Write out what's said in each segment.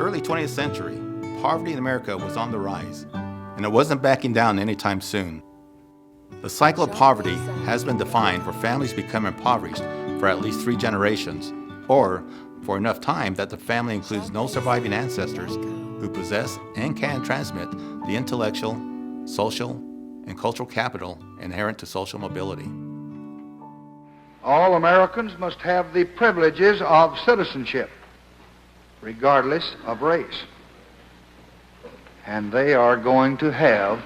early 20th century, poverty in America was on the rise, and it wasn't backing down anytime soon. The cycle of poverty has been defined for families become impoverished for at least 3 generations, or for enough time that the family includes no surviving ancestors who possess and can transmit the intellectual, social, and cultural capital inherent to social mobility. All Americans must have the privileges of citizenship, regardless of race. And they are going to have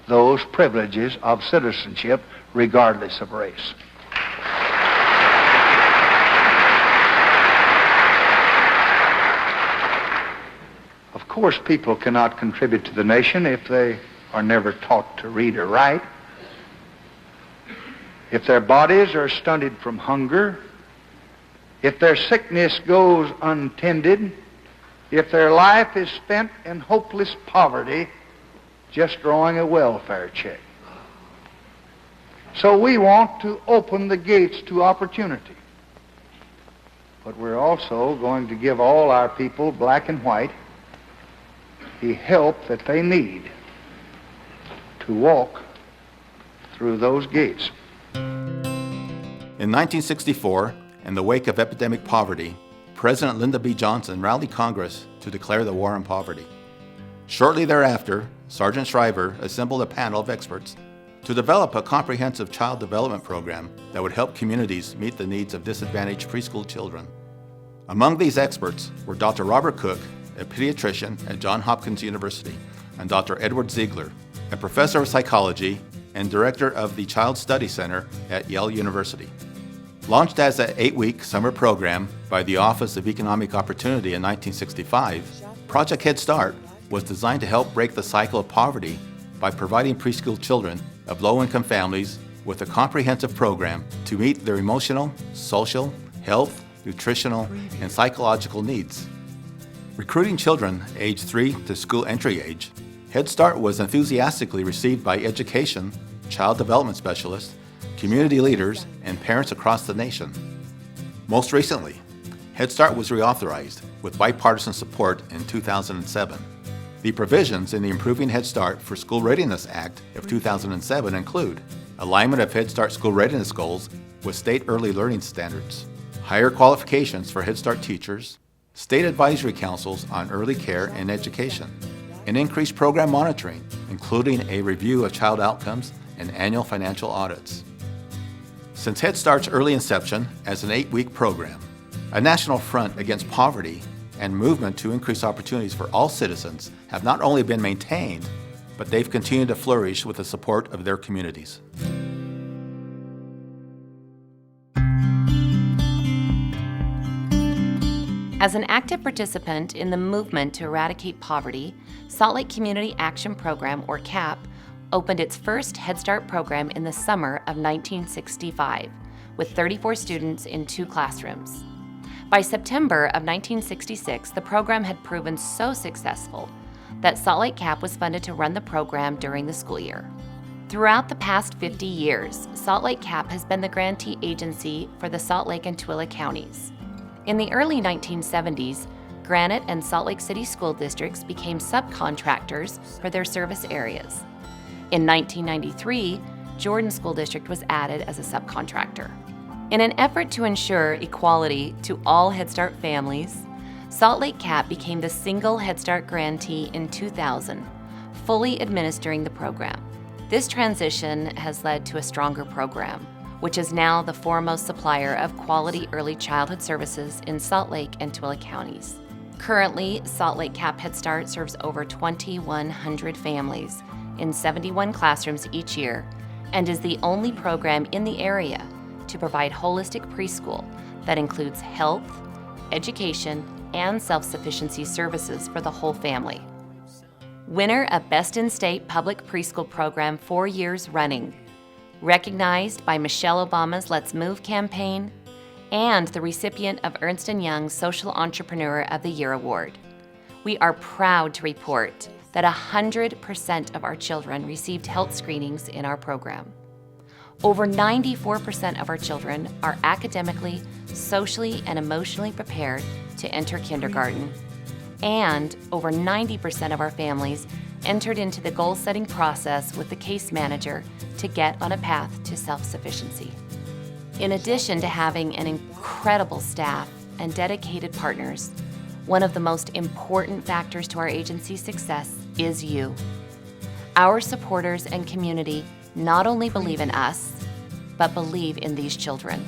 those privileges of citizenship, regardless of race. Of course, people cannot contribute to the nation if they are never taught to read or write. If their bodies are stunted from hunger, if their sickness goes untended, if their life is spent in hopeless poverty, just drawing a welfare check. So we want to open the gates to opportunity. But we're also going to give all our people, black and white, the help that they need to walk through those gates. In 1964, in the wake of epidemic poverty, President Lyndon B. Johnson rallied Congress to declare the war on poverty. Shortly thereafter, Sergeant Shriver assembled a panel of experts to develop a comprehensive child development program that would help communities meet the needs of disadvantaged preschool children. Among these experts were Dr. Robert Cook, a pediatrician at Johns Hopkins University, and Dr. Edward Ziegler, a professor of psychology and director of the Child Study Center at Yale University. Launched as an 8-week summer program by the Office of Economic Opportunity in 1965, Project Head Start was designed to help break the cycle of poverty by providing preschool children of low-income families with a comprehensive program to meet their emotional, social, health, nutritional, and psychological needs. Recruiting children aged 3 to school entry age, Head Start was enthusiastically received by education, child development specialists, community leaders, and parents across the nation. Most recently, Head Start was reauthorized with bipartisan support in 2007. The provisions in the Improving Head Start for School Readiness Act of 2007 include alignment of Head Start school readiness goals with state early learning standards, higher qualifications for Head Start teachers, state advisory councils on early care and education, and increased program monitoring, including a review of child outcomes and annual financial audits. Since Head Start's early inception as an 8-week program, a national front against poverty and movement to increase opportunities for all citizens have not only been maintained, but they've continued to flourish with the support of their communities. As an active participant in the movement to eradicate poverty, Salt Lake Community Action Program, or CAP, opened its first Head Start program in the summer of 1965, with 34 students in 2 classrooms. By September of 1966, the program had proven so successful that Salt Lake CAP was funded to run the program during the school year. Throughout the past 50 years, Salt Lake CAP has been the grantee agency for the Salt Lake and Tooele counties. In the early 1970s, Granite and Salt Lake City school districts became subcontractors for their service areas. In 1993, Jordan School District was added as a subcontractor. In an effort to ensure equality to all Head Start families, Salt Lake CAP became the single Head Start grantee in 2000, fully administering the program. This transition has led to a stronger program, which is now the foremost supplier of quality early childhood services in Salt Lake and Tooele counties. Currently, Salt Lake CAP Head Start serves over 2,100 families in 71 classrooms each year and is the only program in the area to provide holistic preschool that includes health, education, and self-sufficiency services for the whole family. Winner of Best in State Public Preschool Program 4 years running, recognized by Michelle Obama's Let's Move campaign, and the recipient of Ernst & Young's Social Entrepreneur of the Year Award. We are proud to report that 100% of our children received health screenings in our program. Over 94% of our children are academically, socially, and emotionally prepared to enter kindergarten. And over 90% of our families entered into the goal-setting process with the case manager to get on a path to self-sufficiency. In addition to having an incredible staff and dedicated partners, one of the most important factors to our agency's success is you. Our supporters and community not only believe in us, but believe in these children.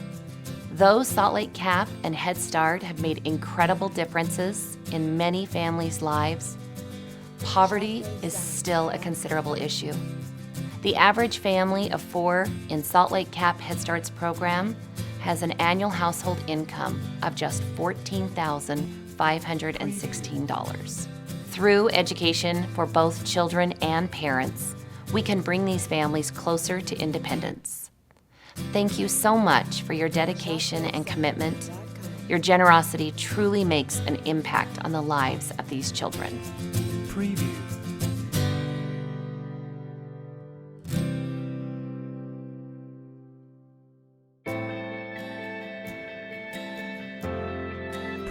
Though Salt Lake CAP and Head Start have made incredible differences in many families' lives, poverty is still a considerable issue. The average family of 4 in Salt Lake CAP Head Start's program has an annual household income of just $14,516. Through education for both children and parents, we can bring these families closer to independence. Thank you so much for your dedication and commitment. Your generosity truly makes an impact on the lives of these children. Preview.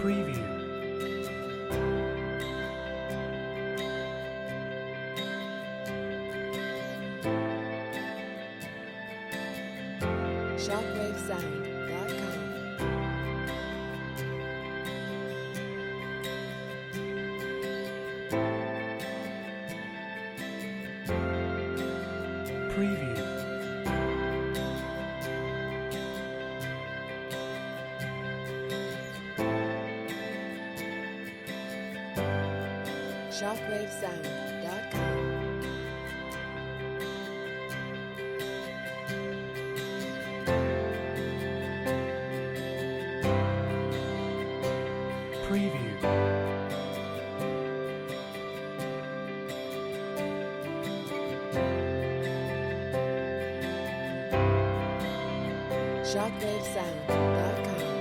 Preview. ShockwaveSound.com. Preview. ShockwaveSound.com. Preview. ShockwaveSound.com.